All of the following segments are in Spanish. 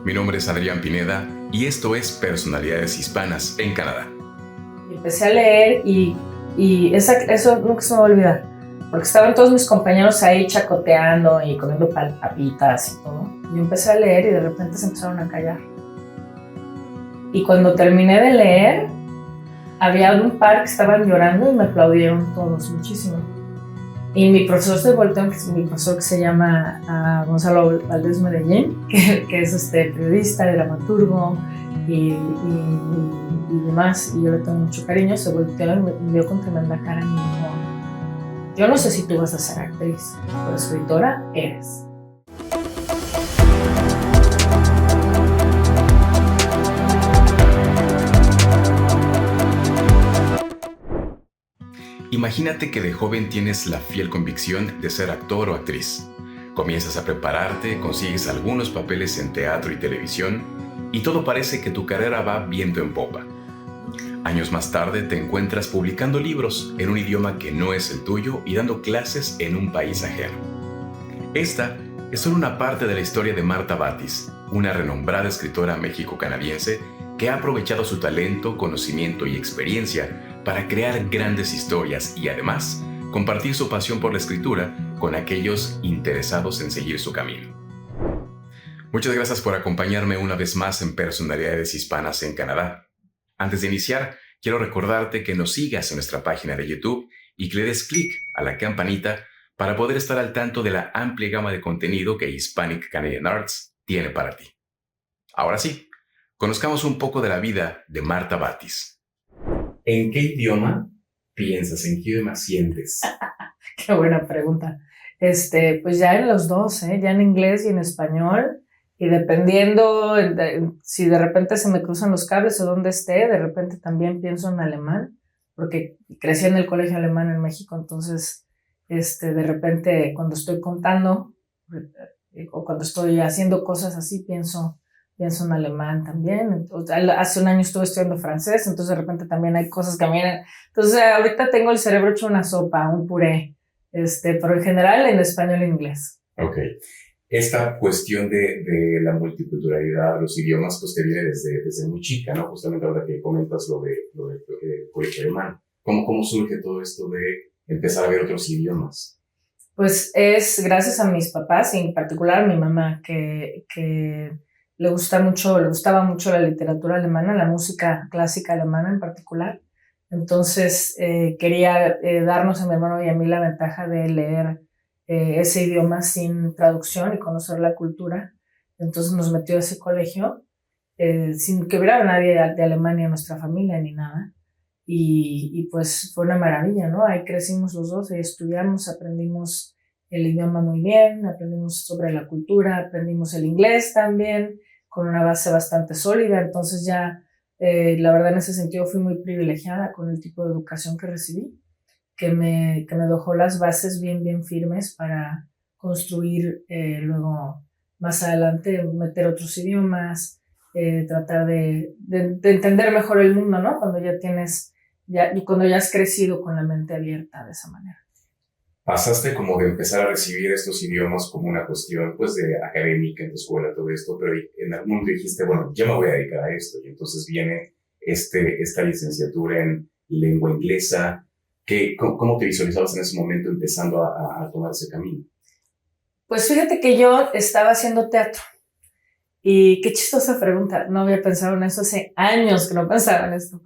Mi nombre es Adrián Pineda y esto es Personalidades Hispanas en Canadá. Y empecé a leer y eso nunca se me va a olvidar, porque estaban todos mis compañeros ahí chacoteando y comiendo papitas y todo. Y yo empecé a leer y de repente se empezaron a callar. Y cuando terminé de leer, había un par que estaban llorando y me aplaudieron todos muchísimo. Y mi profesor se volteó, que es mi profesor que se llama Gonzalo Valdés Medellín, que es periodista, dramaturgo y demás, y yo le tengo mucho cariño, se volteó y me vio con tremenda cara y me dijo: yo no sé si tú vas a ser actriz, pero escritora eres. Imagínate que de joven tienes la fiel convicción de ser actor o actriz. Comienzas a prepararte, consigues algunos papeles en teatro y televisión y todo parece que tu carrera va viento en popa. Años más tarde te encuentras publicando libros en un idioma que no es el tuyo y dando clases en un país ajeno. Esta es solo una parte de la historia de Marta Batis, una renombrada escritora méxico-canadiense que ha aprovechado su talento, conocimiento y experiencia para crear grandes historias y además compartir su pasión por la escritura con aquellos interesados en seguir su camino. Muchas gracias por acompañarme una vez más en Personalidades Hispanas en Canadá. Antes de iniciar, quiero recordarte que nos sigas en nuestra página de YouTube y que le des clic a la campanita para poder estar al tanto de la amplia gama de contenido que Hispanic Canadian Arts tiene para ti. Ahora sí, conozcamos un poco de la vida de Marta Batis. ¿En qué idioma piensas? ¿En qué idioma sientes? Qué buena pregunta. Pues ya en los dos, ya en inglés y en español, y dependiendo si de repente se me cruzan los cables o dónde esté, de repente también pienso en alemán, porque crecí en el colegio alemán en México, entonces de repente cuando estoy contando o cuando estoy haciendo cosas así, pienso en alemán también. Hace un año estuve estudiando francés, entonces de repente también hay cosas que vienen. Entonces ahorita tengo el cerebro hecho una sopa, un puré, pero en general en español e inglés. Ok. Esta cuestión de la multiculturalidad, los idiomas, pues te viene desde muy chica, ¿no? Justamente ahora que comentas lo de colegio alemán. ¿Cómo surge todo esto de empezar a ver otros idiomas? Pues es gracias a mis papás y en particular a mi mamá, que le gustaba mucho la literatura alemana, la música clásica alemana en particular. Entonces quería darnos a mi hermano y a mí la ventaja de leer ese idioma sin traducción y conocer la cultura. Entonces nos metió a ese colegio sin que hubiera nadie de Alemania en nuestra familia ni nada. Y pues fue una maravilla, ¿no? Ahí crecimos los dos, ahí estudiamos, aprendimos el idioma muy bien, aprendimos sobre la cultura, aprendimos el inglés también, con una base bastante sólida. Entonces ya, la verdad en ese sentido fui muy privilegiada con el tipo de educación que recibí, que me dejó las bases bien firmes para construir luego más adelante, meter otros idiomas, tratar de entender mejor el mundo, ¿no? Y cuando ya has crecido con la mente abierta de esa manera. Pasaste como de empezar a recibir estos idiomas como una cuestión, pues, de académica en tu escuela, todo esto, pero en algún momento dijiste, bueno, yo me voy a dedicar a esto, y entonces viene esta licenciatura en lengua inglesa. ¿Cómo te visualizabas en ese momento empezando a tomar ese camino? Pues fíjate que yo estaba haciendo teatro. Y qué chistosa pregunta, no había pensado en eso, hace años que no pensaba en esto.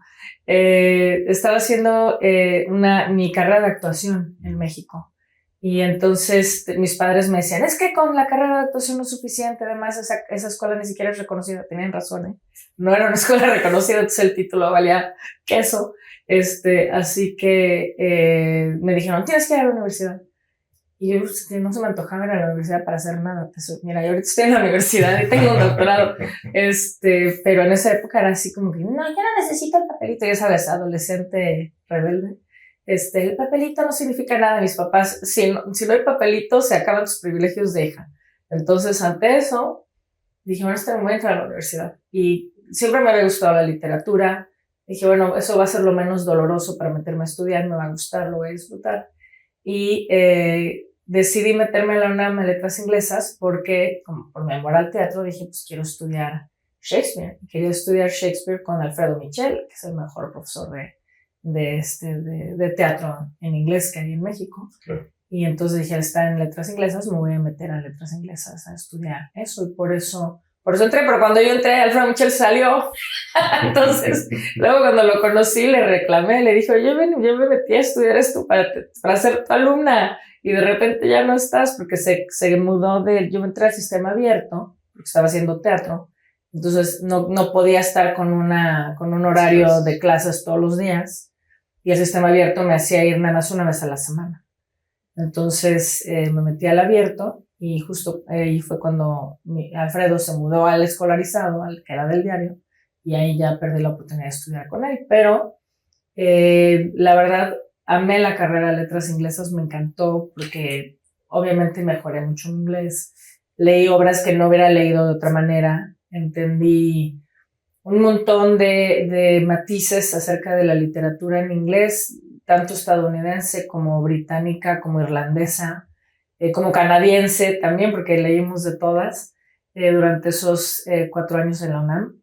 Estaba haciendo mi carrera de actuación en México. Y entonces mis padres me decían, es que con la carrera de actuación no es suficiente, además esa escuela ni siquiera es reconocida. Tenían razón, ¿eh? No era una escuela reconocida, entonces el título valía queso. Así que me dijeron, tienes que ir a la universidad. Y yo no se me antojaba ir a la universidad para hacer nada. Mira, yo ahorita estoy en la universidad y tengo un doctorado. Pero en esa época era así como que, no, yo no necesito el papelito. Ya sabes, adolescente rebelde. El papelito no significa nada. Mis papás, si no hay papelito, se acaban tus privilegios de hija. Entonces, ante eso, dije, bueno, me voy a entrar a la universidad. Y siempre me había gustado la literatura. Dije, bueno, eso va a ser lo menos doloroso para meterme a estudiar. Me va a gustar, lo voy a disfrutar. Y decidí meterme a la UNAM en letras inglesas porque, como por mi amor al teatro, dije, pues quiero estudiar Shakespeare. Quería estudiar Shakespeare con Alfredo Michel, que es el mejor profesor de teatro en inglés que hay en México. Claro. Y entonces dije, al estar en letras inglesas, me voy a meter a letras inglesas a estudiar eso. Y por eso entré, pero cuando yo entré, Alfredo Michel salió. Entonces, luego cuando lo conocí, le reclamé, le dije, yo me metí a estudiar esto para ser tu alumna. Y de repente ya no estás, porque se mudó yo entré al sistema abierto, porque estaba haciendo teatro. Entonces, no podía estar con un horario de clases todos los días. Y el sistema abierto me hacía ir nada más una vez a la semana. Entonces me metí al abierto y justo ahí fue cuando Alfredo se mudó al escolarizado, al que era del diario, y ahí ya perdí la oportunidad de estudiar con él. Pero la verdad, amé la carrera de letras inglesas, me encantó porque obviamente mejoré mucho mi inglés. Leí obras que no hubiera leído de otra manera, entendí un montón de matices acerca de la literatura en inglés, tanto estadounidense como británica, como irlandesa, como canadiense también, porque leímos de todas durante esos 4 años en la UNAM.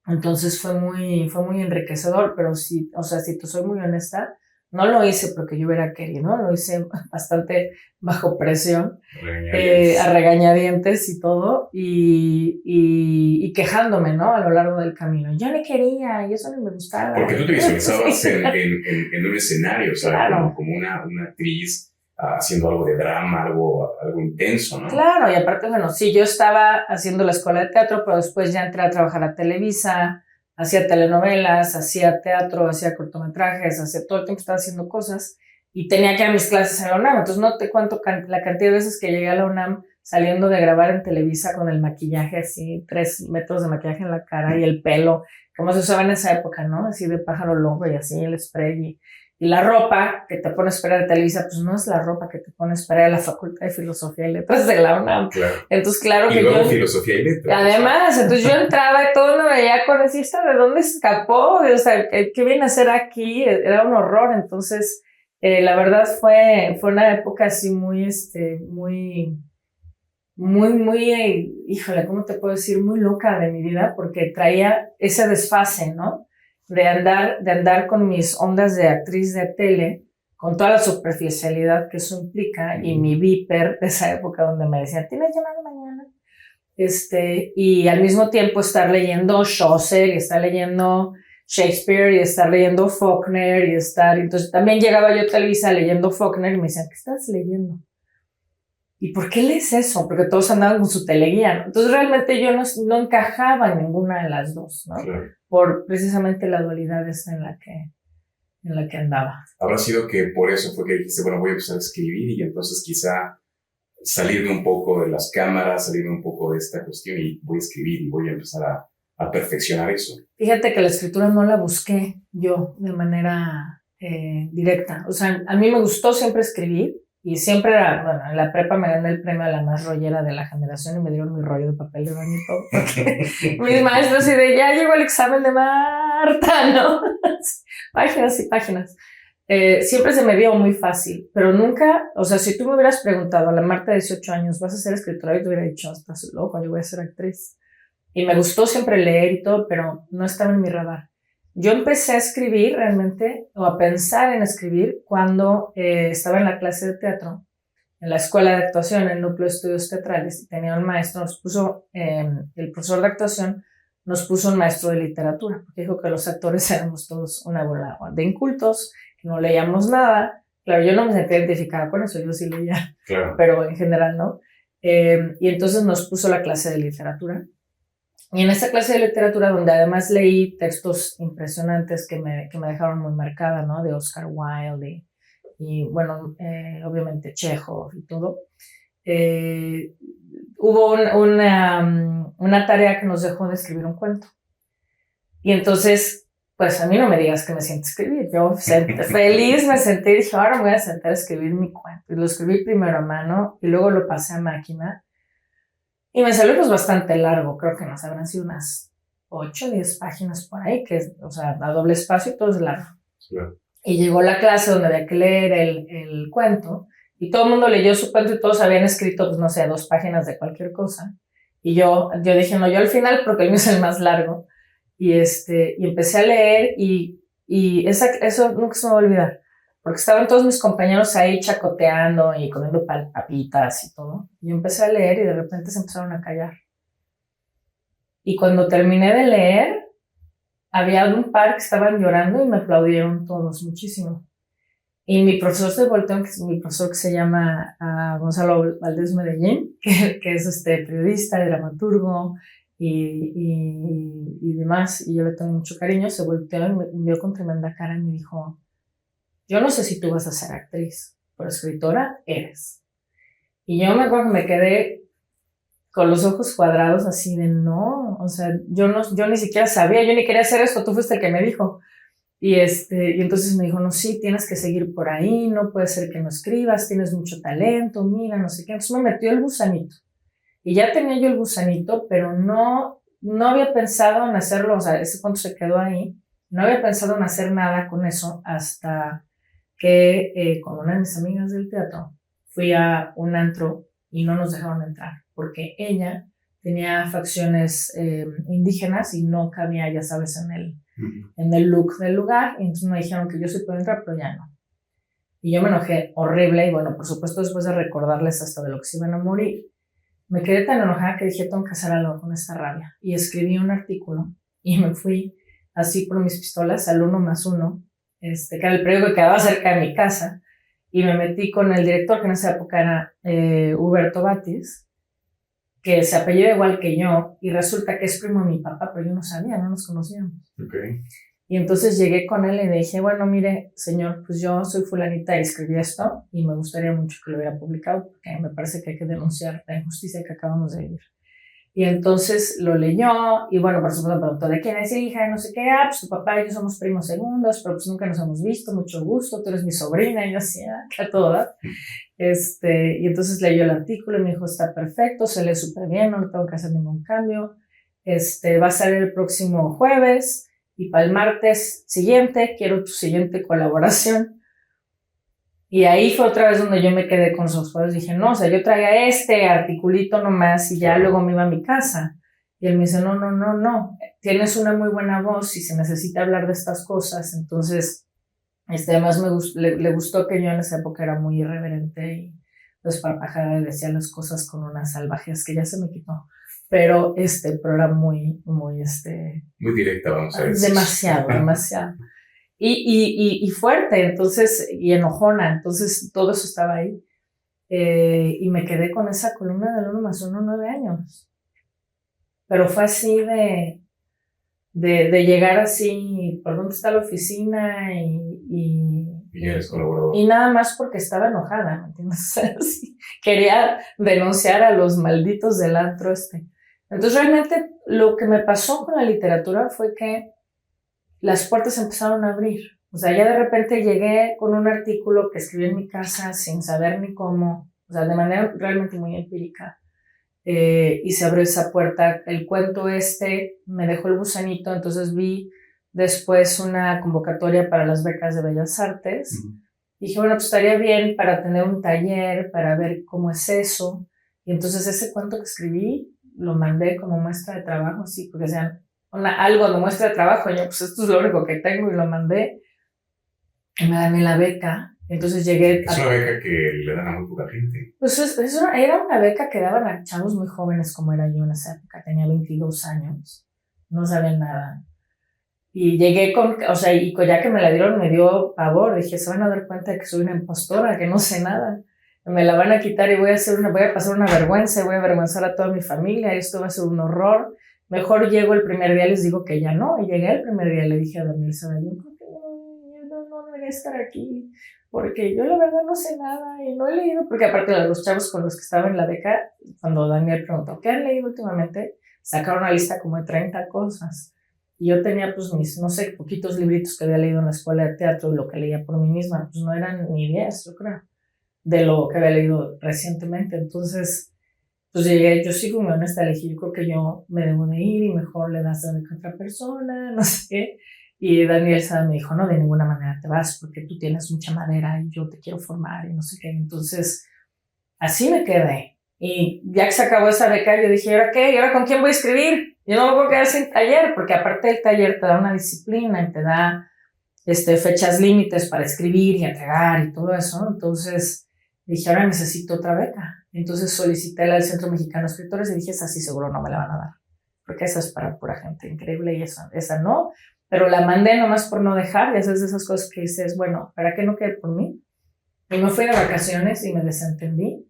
Entonces fue muy enriquecedor, pero sí, o sea, si te soy muy honesta, no lo hice porque yo hubiera querido, ¿no? Lo hice bastante bajo presión, a regañadientes y todo, y quejándome, ¿no? A lo largo del camino. Yo no quería y eso no me gustaba. Porque tú te visualizabas en un escenario, ¿sabes? Claro. Como una actriz haciendo algo de drama, algo intenso, ¿no? Claro, y aparte, bueno, sí, yo estaba haciendo la escuela de teatro, pero después ya entré a trabajar a Televisa, hacía telenovelas, hacía teatro, hacía cortometrajes, todo el tiempo estaba haciendo cosas y tenía que ir a mis clases en la UNAM. Entonces no te cuento la cantidad de veces que llegué a la UNAM saliendo de grabar en Televisa con el maquillaje así, 3 metros de maquillaje en la cara y el pelo, como se usaba en esa época, ¿no? Así de pájaro loco y así, el spray y la ropa que te pone a esperar a Televisa, pues no es la ropa que te pone a esperar a la Facultad de Filosofía y Letras de la UNAM. Claro. Entonces, claro que y luego yo... Filosofía y Letras. Además, entonces yo entraba y todo me veía con así, ¿de dónde escapó? O sea, ¿qué viene a hacer aquí? Era un horror. Entonces, la verdad fue una época así muy, híjole, ¿cómo te puedo decir? Muy loca de mi vida, porque traía ese desfase, ¿no? De andar con mis ondas de actriz de tele, con toda la superficialidad que eso implica, y mi viper de esa época donde me decían, ¿tienes llamada mañana? Y al mismo tiempo estar leyendo Chaucer, y estar leyendo Shakespeare, y estar leyendo Faulkner, entonces también llegaba yo a Televisa leyendo Faulkner, y me decían, ¿qué estás leyendo? ¿Y por qué lees eso? Porque todos andaban con su teleguía, ¿no? Entonces realmente yo no encajaba en ninguna de las dos, ¿no? Claro. Por precisamente la dualidad esta en la que andaba. Habrá sido que por eso fue que dijiste, bueno, voy a empezar a escribir y entonces quizá salirme un poco de las cámaras, salirme un poco de esta cuestión y voy a escribir y voy a empezar a perfeccionar eso. Fíjate que la escritura no la busqué yo de manera directa. O sea, a mí me gustó siempre escribir. Y siempre bueno, en la prepa me gané el premio a la más rollera de la generación y me dieron mi rollo de papel de baño y todo. Porque mis maestros y de ya llegó el examen de Marta, ¿no? Páginas y páginas. Siempre se me dio muy fácil, pero nunca, o sea, si tú me hubieras preguntado a la Marta de 18 años, ¿vas a ser escritora? Yo te hubiera dicho, estás loco, yo voy a ser actriz. Y me gustó siempre leer y todo, pero no estaba en mi radar. Yo empecé a escribir realmente, o a pensar en escribir, cuando estaba en la clase de teatro, en la escuela de actuación, en el núcleo de estudios teatrales, y tenía un maestro, el profesor de actuación nos puso un maestro de literatura, porque dijo que los actores éramos todos una bola de incultos, que no leíamos nada. Claro, yo no me sentía identificada con eso, yo sí leía, claro, pero en general no. Y entonces nos puso la clase de literatura. Y en esta clase de literatura, donde además leí textos impresionantes que me dejaron muy marcada, ¿no? De Oscar Wilde y bueno, obviamente Chekhov y todo. Hubo una tarea que nos dejó de escribir un cuento. Y entonces, pues a mí no me digas que me siento a escribir. Yo feliz me senté y dije, ahora me voy a sentar a escribir mi cuento. Y lo escribí primero a mano y luego lo pasé a máquina. Y me salió pues bastante largo, creo que nos habrán sido unas 8 o 10 páginas por ahí, que o sea, a doble espacio y todo es largo. claro. Y llegó la clase donde había que leer el cuento, Y todo el mundo leyó su cuento y todos habían escrito, pues no sé, 2 páginas de cualquier cosa. Y yo dije, no, yo al final, porque el mío es el más largo. Y empecé a leer y eso nunca se me va a olvidar. Porque estaban todos mis compañeros ahí chacoteando y comiendo papitas y todo. Y yo empecé a leer y de repente se empezaron a callar. Y cuando terminé de leer, había un par que estaban llorando y me aplaudieron todos muchísimo. Y mi profesor se volteó, que es mi profesor que se llama Gonzalo Valdés Medellín, que es periodista y dramaturgo y demás, y yo le tengo mucho cariño, se volteó y me vio con tremenda cara y me dijo, yo no sé si tú vas a ser actriz, pero escritora eres. Y yo me acuerdo que me quedé con los ojos cuadrados así de no, o sea, yo ni siquiera sabía, yo ni quería hacer esto, tú fuiste el que me dijo. Y entonces me dijo, no, sí, tienes que seguir por ahí, no puede ser que no escribas, tienes mucho talento, mira, no sé qué. Entonces me metió el gusanito. Y ya tenía yo el gusanito, pero no había pensado en hacerlo, o sea, ese cuento se quedó ahí. No había pensado en hacer nada con eso hasta que con una de mis amigas del teatro fui a un antro y no nos dejaron entrar, porque ella tenía facciones indígenas y no cabía, ya sabes, en el look del lugar, y entonces me dijeron que yo sí puedo entrar, pero ya no. Y yo me enojé horrible, y bueno, por supuesto, después de recordarles hasta de lo que se iban a morir, me quedé tan enojada que dije, tengo que hacer algo con esta rabia. Y escribí un artículo, y me fui así por mis pistolas al 1+1, que era el periódico que quedaba cerca de mi casa, y me metí con el director, que en esa época era Huberto Batis, que se apellida igual que yo, y resulta que es primo de mi papá, pero yo no sabía, no nos conocíamos. Okay. Y entonces llegué con él y le dije, bueno, mire, señor, pues yo soy fulanita y escribí esto, y me gustaría mucho que lo hubiera publicado, porque me parece que hay que denunciar la injusticia que acabamos de vivir. Y entonces lo leyó, y bueno, por supuesto me preguntó, ¿de quién es hija? Y no sé qué, pues tu papá y yo somos primos segundos, pero pues nunca nos hemos visto, mucho gusto, tú eres mi sobrina, y yo así, que a toda. Y entonces leyó el artículo y me dijo, está perfecto, se lee súper bien, no le tengo que hacer ningún cambio. Va a salir el próximo jueves y para el martes siguiente quiero tu siguiente colaboración. Y ahí fue otra vez donde yo me quedé con los ojos. Dije, no, o sea, yo traía este articulito nomás y ya luego me iba a mi casa. Y él me dice, no, tienes una muy buena voz y se necesita hablar de estas cosas. Entonces, además le gustó que yo en esa época era muy irreverente y desparpajada y decía las cosas con una salvajez que ya se me quitó. Pero era muy muy directa, vamos a decir. Demasiado. Y fuerte, entonces, y enojona, entonces todo eso estaba ahí. Y me quedé con esa columna del 1+1 9 años. Pero fue así de llegar así, ¿por dónde está la oficina? Y eres colaborador. Y nada más porque estaba enojada, ¿me entiendes? Así, quería denunciar a los malditos del antro Entonces realmente lo que me pasó con la literatura fue que las puertas empezaron a abrir. O sea, ya de repente llegué con un artículo que escribí en mi casa sin saber ni cómo, o sea, de manera realmente muy empírica. Y se abrió esa puerta. El cuento me dejó el gusanito, entonces vi después una convocatoria para las becas de Bellas Artes. Uh-huh. Dije, bueno, pues estaría bien para tener un taller, para ver cómo es eso. Y entonces ese cuento que escribí lo mandé como muestra de trabajo, sí, porque sean algo de muestra de trabajo, yo pues esto es lo único que tengo y lo mandé y me gané la beca. Entonces llegué es una beca que le dan a muy poca gente. Pues era una beca que daban a chavos muy jóvenes como era yo en esa época, tenía 22 años, no sabía nada. Y llegué y ya que me la dieron me dio pavor, dije, se van a dar cuenta de que soy una impostora, que no sé nada. Me la van a quitar y voy a pasar una vergüenza, voy a avergonzar a toda mi familia, esto va a ser un horror. Mejor llego el primer día y les digo que ya no. Y llegué el primer día y le dije a Daniel Sada, yo creo que no debería estar aquí, porque yo la verdad no sé nada y no he leído, porque aparte de los chavos con los que estaba en la beca, cuando Daniel preguntó, ¿qué han leído últimamente? Sacaron una lista como de 30 cosas. Y yo tenía pues mis, no sé, poquitos libritos que había leído en la escuela de teatro y lo que leía por mí misma, pues no eran ni 10, yo creo, de lo que había leído recientemente. Entonces, pues llegué, yo sí fui muy honesta, elegí, yo creo que yo me debo de ir y mejor le das a otra persona, no sé qué. Y Daniel Sada me dijo, no, de ninguna manera te vas porque tú tienes mucha madera y yo te quiero formar y no sé qué. Entonces, así me quedé. Y ya que se acabó esa beca, yo dije, ¿y ahora qué? ¿Y ahora con quién voy a escribir? Yo no me puedo quedar sin taller, porque aparte del taller te da una disciplina y te da fechas límites para escribir y entregar y todo eso. Entonces dije, ahora necesito otra beca. Entonces solicité la del Centro Mexicano de Escritores y dije, esa sí seguro no me la van a dar, porque esa es para pura gente increíble y esa no. Pero la mandé nomás por no dejar, y esas de esas cosas que dices, bueno, ¿para qué no quede por mí? Y me fui de vacaciones y me desentendí.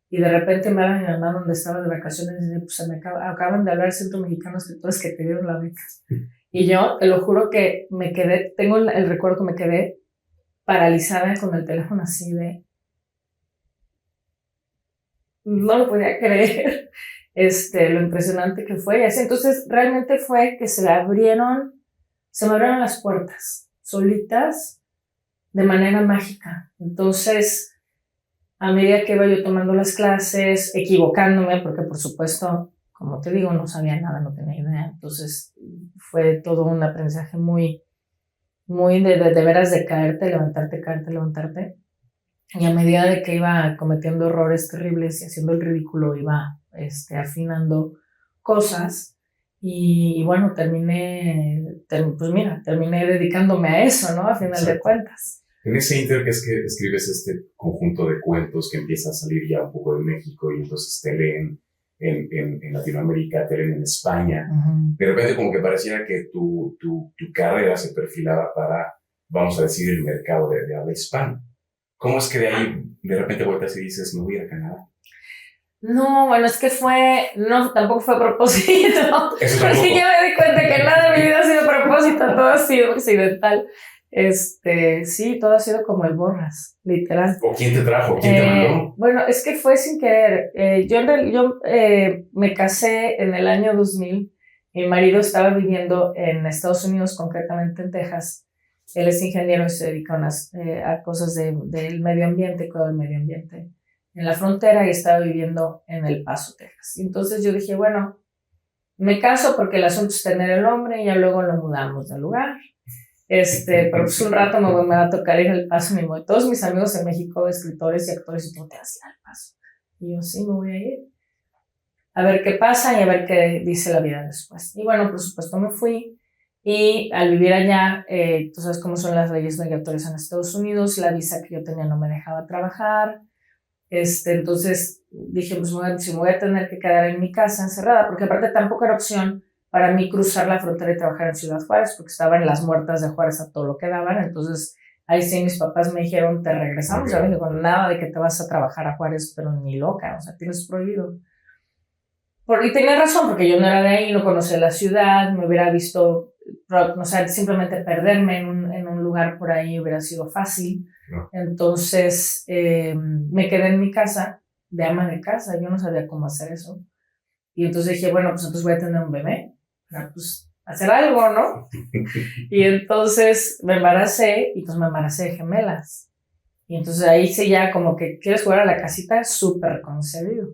Y de repente me habla mi mamá donde estaba de vacaciones y dice, pues se me acaban de hablar del Centro Mexicano de Escritores que te dieron la beca. Y yo, te lo juro que me quedé, tengo el recuerdo que me quedé paralizada con el teléfono así de... No lo podía creer, lo impresionante que fue. Y así, entonces, realmente fue que se me abrieron las puertas solitas de manera mágica. Entonces, a medida que iba yo tomando las clases, equivocándome, porque por supuesto, como te digo, no sabía nada, no tenía idea. Entonces, fue todo un aprendizaje muy, muy de veras de caerte, levantarte. Y a medida de que iba cometiendo errores terribles y haciendo el ridículo, iba afinando cosas. Y bueno, terminé dedicándome a eso, ¿no? A final de cuentas. En ese inter que es que escribes este conjunto de cuentos que empieza a salir ya un poco de México y entonces te leen en Latinoamérica, te leen en España. Uh-huh. De repente como que pareciera que tu carrera se perfilaba para, vamos a decir, el mercado de habla hispana. ¿Cómo es que de ahí de repente vueltas y dices, me voy a ir a Canadá? No, bueno, es que tampoco fue a propósito. Porque ya me di cuenta que nada de mi vida ha sido a propósito, todo ha sido accidental. Sí, todo ha sido como el Borras, literal. ¿O quién te trajo? ¿Quién te mandó? Bueno, es que fue sin querer. Yo me casé en el año 2000. Mi marido estaba viviendo en Estados Unidos, concretamente en Texas. Él es ingeniero y se dedica a cosas del medio ambiente, cuidado del medio ambiente en la frontera, y estaba viviendo en El Paso, Texas. Y entonces yo dije, bueno, me caso porque el asunto es tener el hombre y ya luego lo mudamos de lugar. Pero pues un rato me va a tocar ir al Paso, todos mis amigos en México, escritores y actores, y tú te vas a ir al Paso. Y yo, sí, me voy a ir. A ver qué pasa y a ver qué dice la vida después. Y bueno, por supuesto me fui. Y al vivir allá, tú sabes cómo son las leyes migratorias en Estados Unidos, la visa que yo tenía no me dejaba trabajar. Entonces dije, pues si me voy a tener que quedar en mi casa encerrada, porque aparte tampoco era opción para mí cruzar la frontera y trabajar en Ciudad Juárez, porque estaba en las muertas de Juárez a todo lo que daban. Entonces ahí sí mis papás me dijeron, te regresamos. Ya dije, con nada de que te vas a trabajar a Juárez, pero ni loca, o sea, tienes prohibido. Y tenía razón, porque yo no era de ahí, no conocía la ciudad, me hubiera visto, o sea, simplemente perderme en un lugar por ahí hubiera sido fácil. No. Entonces me quedé en mi casa, de ama de casa, yo no sabía cómo hacer eso. Y entonces dije, bueno, pues entonces voy a tener un bebé, para pues hacer algo, ¿no? Y entonces me embaracé, y pues me embaracé de gemelas. Y entonces ahí sí ya como que quieres jugar a la casita, súper concebido.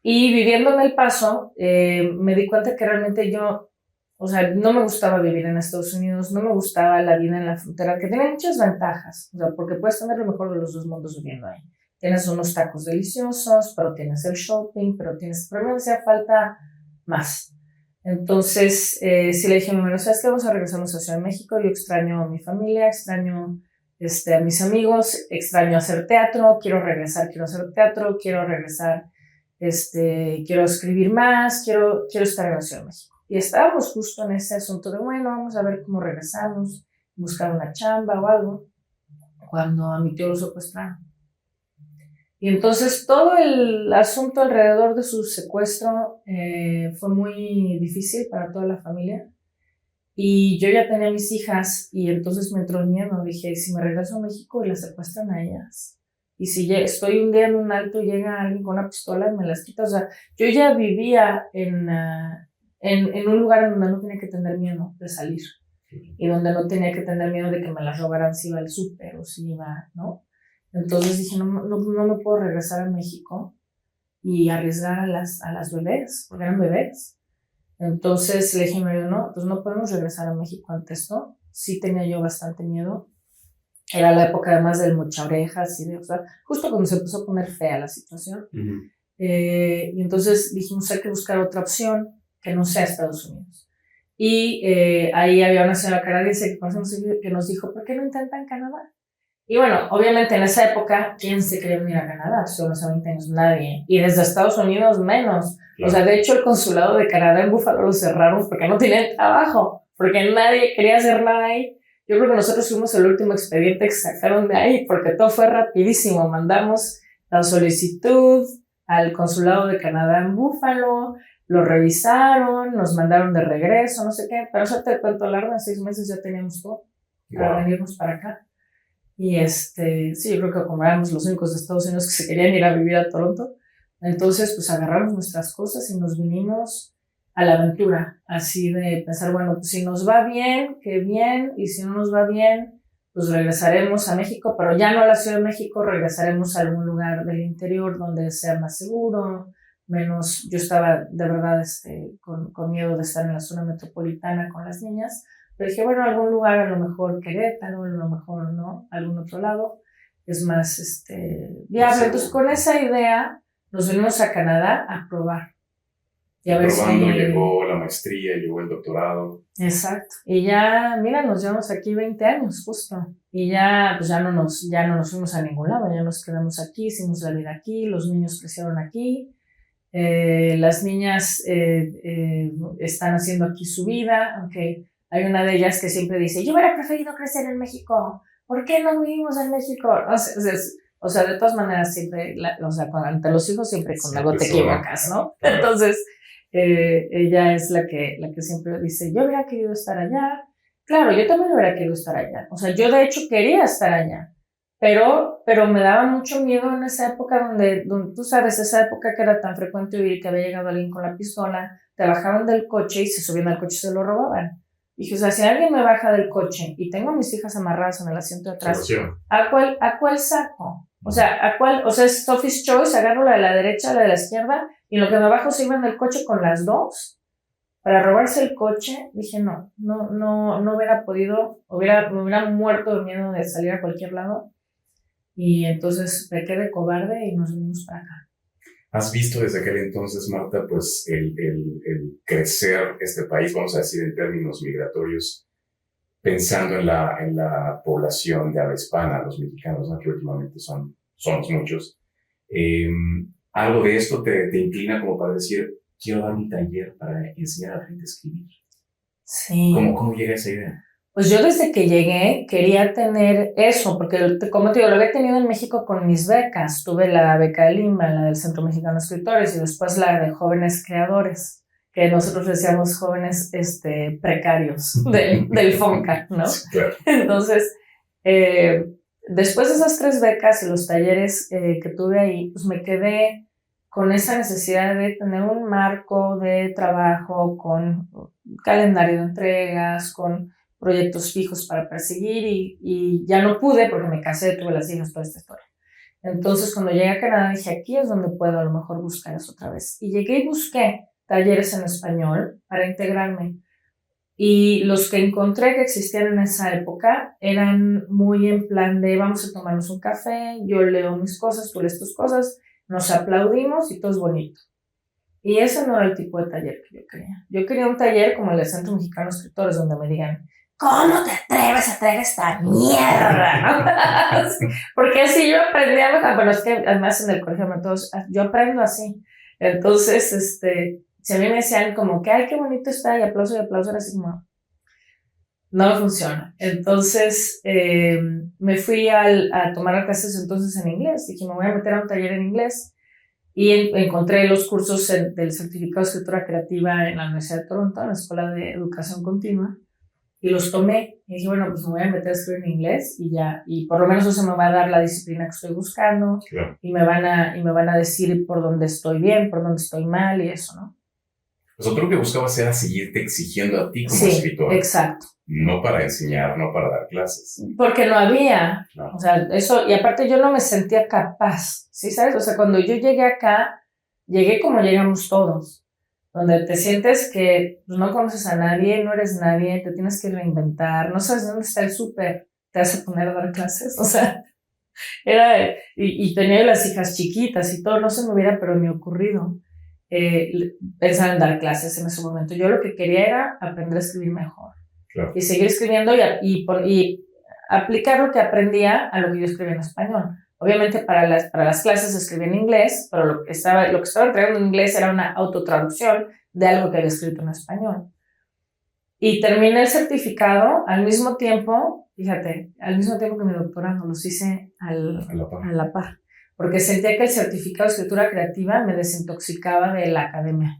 Y viviendo en El Paso, me di cuenta que realmente yo, o sea, no me gustaba vivir en Estados Unidos, no me gustaba la vida en la frontera, que tiene muchas ventajas, o sea, porque puedes tener lo mejor de los dos mundos viviendo ahí. Tienes unos tacos deliciosos, pero tienes el shopping, pero me hacía falta más. Entonces, sí le dije a mi hermano, ¿sabes qué? Vamos a regresarnos a Ciudad de México, yo extraño a mi familia, extraño a mis amigos, extraño hacer teatro, quiero regresar, quiero escribir más, quiero estar en la Ciudad de México. Y estábamos justo en ese asunto de, bueno, vamos a ver cómo regresamos, buscar una chamba o algo, cuando a mi tío lo secuestraron. Y entonces todo el asunto alrededor de su secuestro fue muy difícil para toda la familia. Y yo ya tenía mis hijas, y entonces me entró el miedo. Dije, si me regreso a México y las secuestran a ellas, y si estoy un día en un alto y llega alguien con una pistola y me las quita. O sea, yo ya vivía en un lugar en donde no tenía que tener miedo de salir, y donde no tenía que tener miedo de que me las robaran si iba al súper o si iba, ¿no? Entonces dije, no me puedo regresar a México y arriesgar a las bebés, porque eran bebés. Entonces le dije a mi marido, no, pues no podemos regresar a México ante esto. Sí tenía yo bastante miedo. Era la época además del mocha orejas y de, o sea, justo cuando se empezó a poner fea la situación. Y entonces dijimos, hay que buscar otra opción que no sea Estados Unidos. Y ahí había una señora canadiense que nos dijo, ¿por qué no intentan Canadá? Y bueno, obviamente en esa época, ¿quién se quería venir a Canadá? Solo hace 20 años nadie. Y desde Estados Unidos menos. Claro. O sea, de hecho el consulado de Canadá en Buffalo lo cerraron porque no tenían trabajo, porque nadie quería hacer nada ahí. Yo creo que nosotros fuimos el último expediente que sacaron de ahí porque todo fue rapidísimo. Mandamos la solicitud al consulado de Canadá en Buffalo, lo revisaron, nos mandaron de regreso, no sé qué. Pero eso te cuento largo, en 6 meses ya teníamos todo para venirnos para acá. Y sí, yo creo que como éramos los únicos de Estados Unidos que se querían ir a vivir a Toronto, entonces pues agarramos nuestras cosas y nos vinimos a la aventura, así de pensar, bueno, pues si nos va bien, qué bien, y si no nos va bien, pues regresaremos a México, pero ya no a la Ciudad de México, regresaremos a algún lugar del interior donde sea más seguro, menos, yo estaba de verdad con miedo de estar en la zona metropolitana con las niñas. Pero dije, bueno, algún lugar, a lo mejor Querétaro, a lo mejor no, algún otro lado, es más viable. Sí. Entonces, con esa idea, nos venimos a Canadá a probar. Y a ver probando, si llegó la maestría, llegó el doctorado. Exacto. Y ya, mira, nos llevamos aquí 20 años, justo. Y ya, pues ya no nos fuimos a ningún lado, ya nos quedamos aquí, hicimos la vida aquí, los niños crecieron aquí. Las niñas están haciendo aquí su vida, aunque hay una de ellas que siempre dice, yo hubiera preferido crecer en México, ¿por qué no vivimos en México? O sea, de todas maneras, siempre, ante los hijos siempre con algo te equivocas, ¿no? Entonces, ella es la que siempre dice, yo hubiera querido estar allá. Claro, yo también hubiera querido estar allá. O sea, yo de hecho quería estar allá, pero me daba mucho miedo en esa época donde tú sabes, esa época que era tan frecuente oír que había llegado alguien con la pistola, te bajaban del coche y se subían al coche y se lo robaban. Dije, o sea, si alguien me baja del coche y tengo a mis hijas amarradas en el asiento de atrás, ¿a cuál saco? O sea, es Sophie's Choice, agarro la de la derecha, la de la izquierda, y lo que me bajo se iban del coche con las dos para robarse el coche. Dije, no hubiera podido, me hubiera muerto de miedo de salir a cualquier lado. Y entonces me quedé cobarde y nos vinimos para acá. ¿Has visto desde aquel entonces, Marta, pues el crecer este país, vamos a decir en términos migratorios, pensando en la población de habla hispana, los mexicanos, ¿no? Que últimamente somos muchos? ¿Algo de esto te inclina como para decir, quiero dar un taller para enseñar a la gente a escribir? Sí. ¿Cómo llega esa idea? Pues yo desde que llegué quería tener eso, porque como te digo, lo había tenido en México con mis becas. Tuve la beca de Lima, la del Centro Mexicano de Escritores, y después la de Jóvenes Creadores, que nosotros decíamos jóvenes precarios del FONCA, ¿no? Claro. Entonces, después de esas 3 becas y los talleres que tuve ahí, pues me quedé con esa necesidad de tener un marco de trabajo con calendario de entregas, con proyectos fijos para perseguir y ya no pude porque me casé, tuve las hijas, toda esta historia. Entonces, cuando llegué a Canadá dije, aquí es donde puedo a lo mejor buscar eso otra vez. Y llegué y busqué talleres en español para integrarme. Y los que encontré que existían en esa época eran muy en plan de vamos a tomarnos un café, yo leo mis cosas, tú lees tus cosas, nos aplaudimos y todo es bonito. Y ese no era el tipo de taller que yo quería. Yo quería un taller como el del Centro Mexicano de Escritores donde me digan, ¿cómo te atreves a traer esta mierda? Porque así yo aprendí bueno, es que además en el colegio yo aprendo así. Entonces, si a mí me decían como que, ay, qué bonito está, y aplauso, era así como, no funciona. Entonces, me fui a tomar clases entonces en inglés. Dije, me voy a meter a un taller en inglés. Y encontré los cursos del certificado de escritura creativa en la Universidad de Toronto, en la Escuela de Educación Continua. Y los tomé y dije, bueno, pues me voy a meter a escribir en inglés y ya, y por lo menos eso me va a dar la disciplina que estoy buscando. Claro. Y me van a decir por dónde estoy bien, por dónde estoy mal y eso, ¿no? Pues tú lo que buscabas era seguirte exigiendo a ti como sí, escritora. Exacto. No para enseñar, no para dar clases. Porque no había, no. O sea, eso, y aparte yo no me sentía capaz, ¿sí sabes? O sea, cuando yo llegué acá, llegué como llegamos todos. donde te sientes que pues, no conoces a nadie, no eres nadie, te tienes que reinventar, no sabes dónde está el súper, te vas a poner a dar clases, o sea, y tenía las hijas chiquitas y todo, no se me hubiera pero ni ocurrido pensar en dar clases en ese momento. Yo lo que quería era aprender a escribir mejor. Claro. Y seguir escribiendo y aplicar lo que aprendía a lo que yo escribía en español. Obviamente para las clases escribía en inglés, pero lo que estaba entregando en inglés era una autotraducción de algo que había escrito en español. Y terminé el certificado al mismo tiempo, fíjate, al mismo tiempo que mi doctorado, los hice a la par. Porque sentía que el certificado de escritura creativa me desintoxicaba de la academia.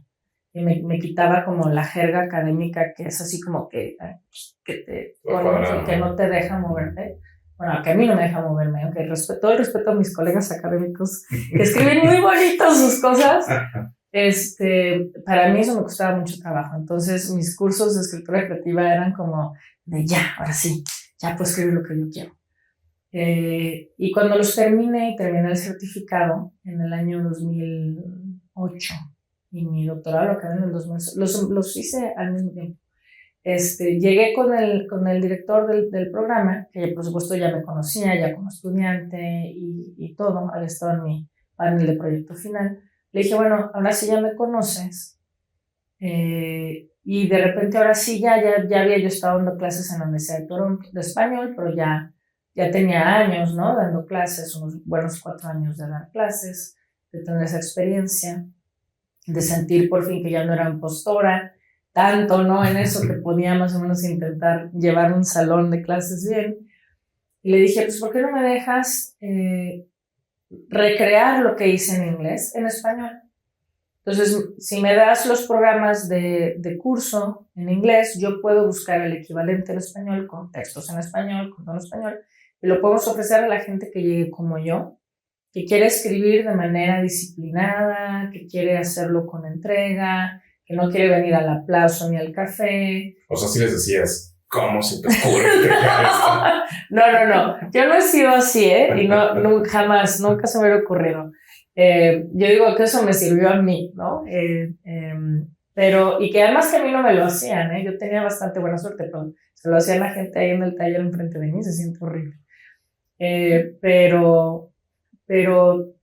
Y me quitaba como la jerga académica que es así como que no te deja moverte. Bueno, que a mí no me deja moverme, aunque todo el respeto a mis colegas académicos que escriben muy bonitos sus cosas. Para mí eso me costaba mucho trabajo. Entonces mis cursos de escritura creativa eran como de ahora sí, ya puedo escribir lo que yo quiero. Y cuando los terminé el certificado en el año 2008 y mi doctorado lo acabé en el 2000, los hice al mismo tiempo. Llegué con el director del programa, que por supuesto ya me conocía, ya como estudiante y todo, había estado en mi panel de proyecto final. Le dije, bueno, ahora sí ya me conoces. Y de repente ahora sí ya había yo estado dando clases en la Universidad de Toronto de español, pero ya tenía años, ¿no? Dando clases, unos buenos 4 años de dar clases, de tener esa experiencia, de sentir por fin que ya no era impostora, tanto, ¿no? En eso que podía más o menos intentar llevar un salón de clases bien. Y le dije, pues, ¿por qué no me dejas recrear lo que hice en inglés en español? Entonces, si me das los programas de curso en inglés, yo puedo buscar el equivalente en español, con textos en español, con todo en español, y lo podemos ofrecer a la gente que llegue como yo, que quiere escribir de manera disciplinada, que quiere hacerlo con entrega, que no quiere venir al aplauso ni al café. O sea, si les decías, ¿cómo se te ocurre crear esto? No. Yo no he sido así, y jamás, nunca se me hubiera ocurrido. Yo digo que eso me sirvió a mí, ¿no? Pero, y que además que a mí no me lo hacían, yo tenía bastante buena suerte, pero se lo hacían la gente ahí en el taller enfrente de mí, se siente horrible. Pero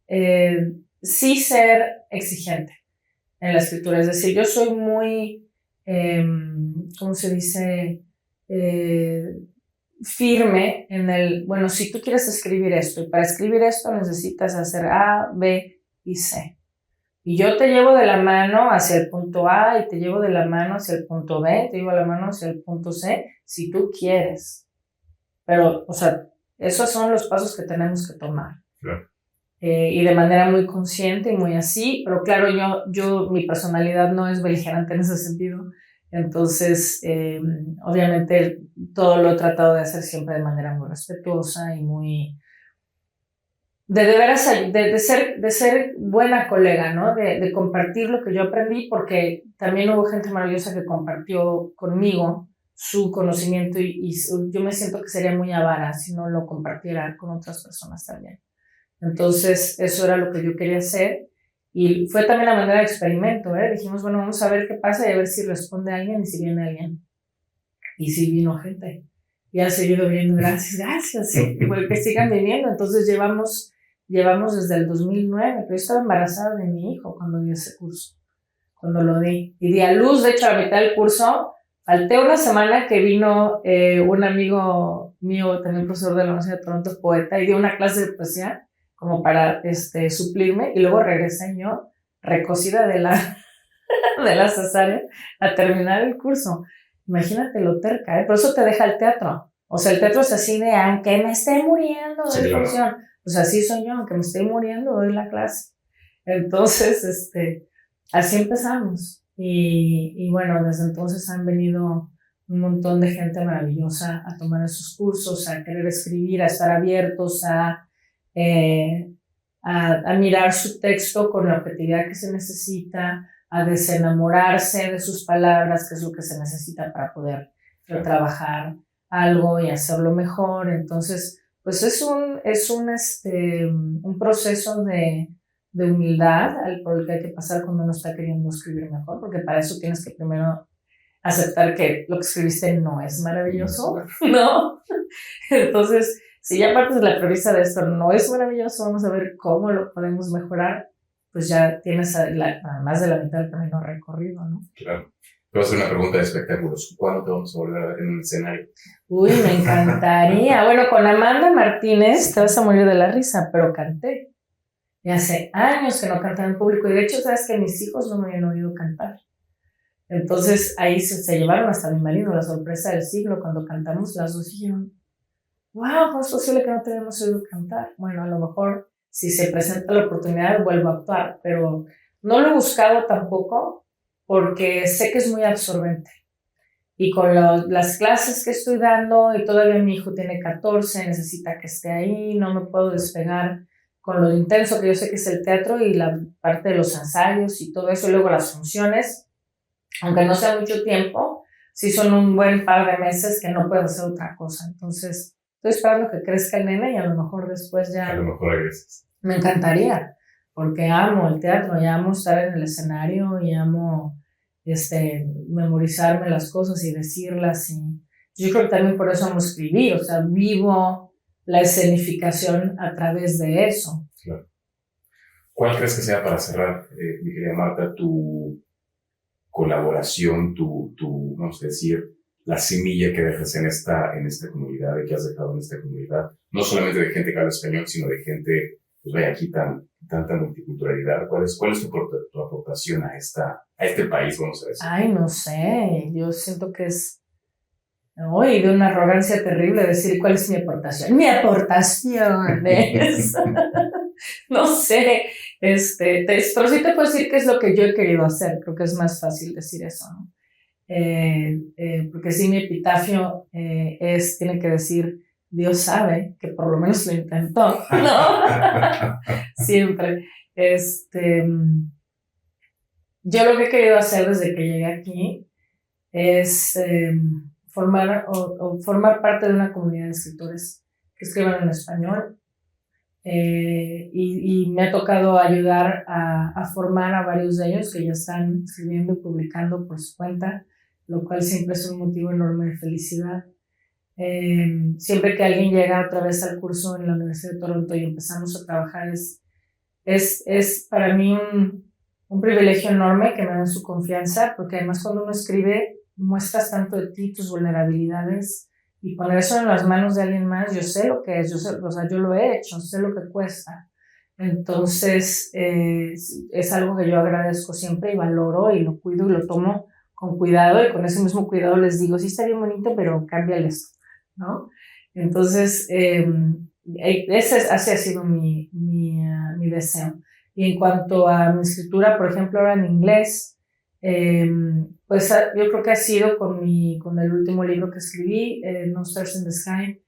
sí ser exigente en la escritura, es decir, yo soy muy, ¿cómo se dice? Firme en bueno, si tú quieres escribir esto y para escribir esto necesitas hacer A, B y C. Y yo te llevo de la mano hacia el punto A y te llevo de la mano hacia el punto B, te llevo de la mano hacia el punto C, si tú quieres. Pero, o sea, esos son los pasos que tenemos que tomar. Claro. Y de manera muy consciente y muy así, pero claro, mi personalidad no es beligerante en ese sentido. Entonces, obviamente, todo lo he tratado de hacer siempre de manera muy respetuosa y muy... de veras, de ser buena colega, ¿no? De compartir lo que yo aprendí, porque también hubo gente maravillosa que compartió conmigo su conocimiento y yo me siento que sería muy avara si no lo compartiera con otras personas también. Entonces, eso era lo que yo quería hacer. Y fue también la manera de experimento, Dijimos, bueno, vamos a ver qué pasa y a ver si responde alguien y si viene alguien. Y si vino gente. Y ha seguido viniendo, gracias. Sí, que sigan viniendo. Entonces llevamos desde el 2009, pero yo estaba embarazada de mi hijo cuando di ese curso, cuando lo di. Y di a luz, de hecho, a la mitad del curso, falté una semana que vino un amigo mío, también profesor de la Universidad de Toronto, poeta, y dio una clase de poesía, como para suplirme, y luego regresé yo recocida de la cesárea a terminar el curso. Imagínate lo terca, Por eso te deja el teatro. O sea, el teatro es así de, aunque me esté muriendo de función. Pues así soy yo, aunque me esté muriendo, doy la clase. Entonces, así empezamos. Y bueno, desde entonces han venido un montón de gente maravillosa a tomar esos cursos, a querer escribir, a estar abiertos a mirar su texto con la objetividad que se necesita, a desenamorarse de sus palabras, que es lo que se necesita para poder trabajar algo y hacerlo mejor. Entonces, pues es un proceso de de humildad por el que hay que pasar cuando uno está queriendo escribir mejor, porque para eso tienes que primero aceptar que lo que escribiste no es maravilloso, ¿no? Entonces, si ya partes de la premisa de esto no es maravilloso, vamos a ver cómo lo podemos mejorar, pues ya tienes más de la mitad del camino recorrido, ¿no? Claro. Te voy a hacer una pregunta de espectáculos. ¿Cuándo te vamos a volver a ver en un escenario? Uy, me encantaría. Bueno, con Amanda Martínez te vas a morir de la risa, pero canté. Y hace años que no cantaba en público. Y de hecho, sabes que mis hijos no me habían oído cantar. Entonces ahí se llevaron hasta mi marido la sorpresa del siglo cuando cantamos las dos. Y dijeron, wow, ¿cómo es posible que no te hayamos oído cantar? Bueno, a lo mejor si se presenta la oportunidad vuelvo a actuar, pero no lo he buscado tampoco porque sé que es muy absorbente. Y con las clases que estoy dando, y todavía mi hijo tiene 14, necesita que esté ahí, no me puedo despegar con lo intenso que yo sé que es el teatro y la parte de los ensayos y todo eso, y luego las funciones, aunque no sea mucho tiempo, sí son un buen par de meses que no puedo hacer otra cosa. Entonces, estoy esperando que crezca el nene y a lo mejor después ya... A lo mejor regresas. Me encantaría, porque amo el teatro y amo estar en el escenario y amo memorizarme las cosas y decirlas. Y yo creo que también por eso amo escribir, o sea, vivo la escenificación a través de eso. Claro. ¿Cuál crees que sea, para cerrar, mi querida Marta, tu colaboración, vamos a decir, la semilla que dejas en esta comunidad, y que has dejado en esta comunidad? No solamente de gente que habla español, sino de gente, pues vaya, aquí tanta multiculturalidad. ¿Cuál es tu aportación a este país, vamos a decir? Ay, no sé, yo siento que es de una arrogancia terrible decir cuál es mi aportación. Mi aportación es, no sé, pero sí te puedo decir qué es lo que yo he querido hacer. Creo que es más fácil decir eso, ¿no? Porque sí, mi epitafio tiene que decir, Dios sabe que por lo menos lo intentó, ¿no? Siempre. Yo lo que he querido hacer desde que llegué aquí es formar parte de una comunidad de escritores que escriban en español, y me ha tocado ayudar a formar a varios de ellos que ya están escribiendo y publicando por su cuenta, lo cual siempre es un motivo enorme de felicidad. Siempre que alguien llega otra vez al curso en la Universidad de Toronto y empezamos a trabajar, es para mí un privilegio enorme que me den su confianza, porque además cuando uno escribe muestras tanto de ti, tus vulnerabilidades, y poner eso en las manos de alguien más, yo sé lo que es, yo lo he hecho, sé lo que cuesta. Entonces es algo que yo agradezco siempre y valoro y lo cuido y lo tomo con cuidado, y con ese mismo cuidado les digo, sí está bien bonito, pero cámbiale esto, ¿no? Entonese ha sido mi deseo. Y en cuanto a mi escritura, por ejemplo, ahora en inglés, pues yo creo que ha sido con el último libro que escribí, No Stars in the Sky,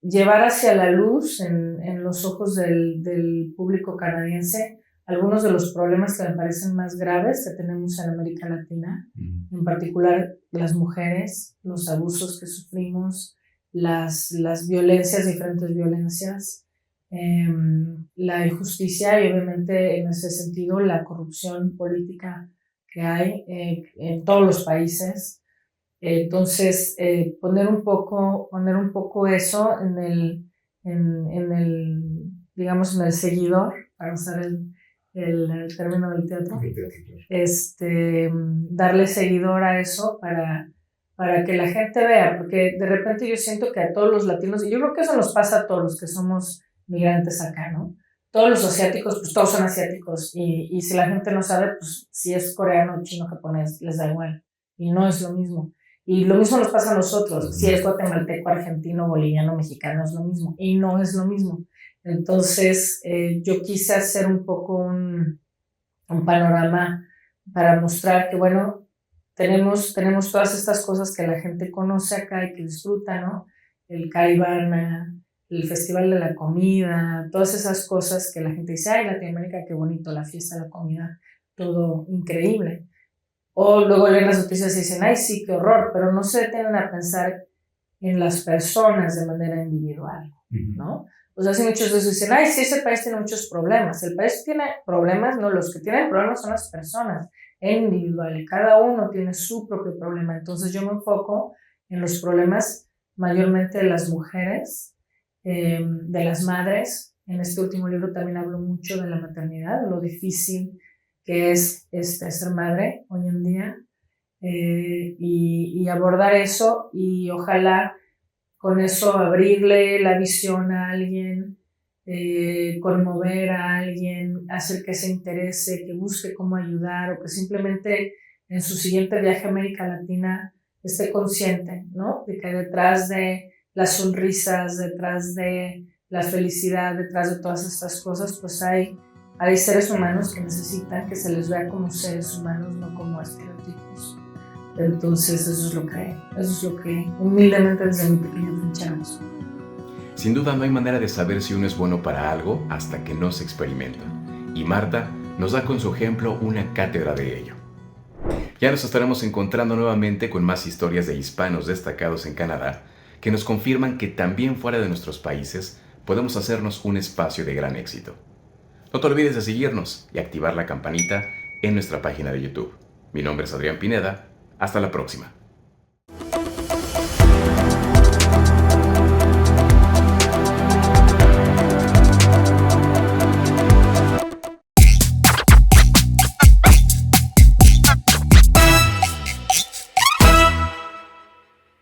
llevar hacia la luz en los ojos del público canadiense algunos de los problemas que me parecen más graves que tenemos en América Latina, en particular las mujeres, los abusos que sufrimos, las violencias, diferentes violencias, la injusticia y obviamente en ese sentido la corrupción política que hay en todos los países. Entonces, poner un poco eso en el, digamos, en el seguidor, para usar el término del teatro, darle seguidor a eso para que la gente vea, porque de repente yo siento que a todos los latinos, y yo creo que eso nos pasa a todos los que somos migrantes acá, ¿no? Todos los asiáticos, pues todos son asiáticos, y si la gente no sabe, pues si es coreano, chino, japonés, les da igual, y no es lo mismo. Y lo mismo nos pasa a nosotros, si es guatemalteco, argentino, boliviano, mexicano, es lo mismo, y no es lo mismo. Entonces, yo quise hacer un poco un panorama para mostrar que, bueno, tenemos todas estas cosas que la gente conoce acá y que disfruta, ¿no? El Caribana, el Festival de la Comida, todas esas cosas que la gente dice, ay, Latinoamérica, qué bonito, la fiesta de la comida, todo increíble. O luego leen las noticias y dicen, ay, sí, qué horror, pero no se detienen a pensar en las personas de manera individual, ¿no? O sea, si muchos de esos dicen, ay, sí, ese país tiene muchos problemas. El país tiene problemas, no, los que tienen problemas son las personas individual, y cada uno tiene su propio problema. Entonces yo me enfoco en los problemas mayormente de las mujeres, de las madres. En este último libro también hablo mucho de la maternidad, de lo difícil que es ser madre hoy en día, y abordar eso, y ojalá con eso abrirle la visión a alguien, conmover a alguien, hacer que se interese, que busque cómo ayudar, o que simplemente en su siguiente viaje a América Latina esté consciente, ¿no? De que detrás de las sonrisas, detrás de la felicidad, detrás de todas estas cosas, pues hay seres humanos que necesitan que se les vea como seres humanos, no como estereotipos. Entonces eso es lo que humildemente desde mi pequeña trinchera. Sin duda no hay manera de saber si uno es bueno para algo hasta que no se experimenta. Y Marta nos da con su ejemplo una cátedra de ello. Ya nos estaremos encontrando nuevamente con más historias de hispanos destacados en Canadá que nos confirman que también fuera de nuestros países podemos hacernos un espacio de gran éxito. No te olvides de seguirnos y activar la campanita en nuestra página de YouTube. Mi nombre es Adrián Pineda. Hasta la próxima.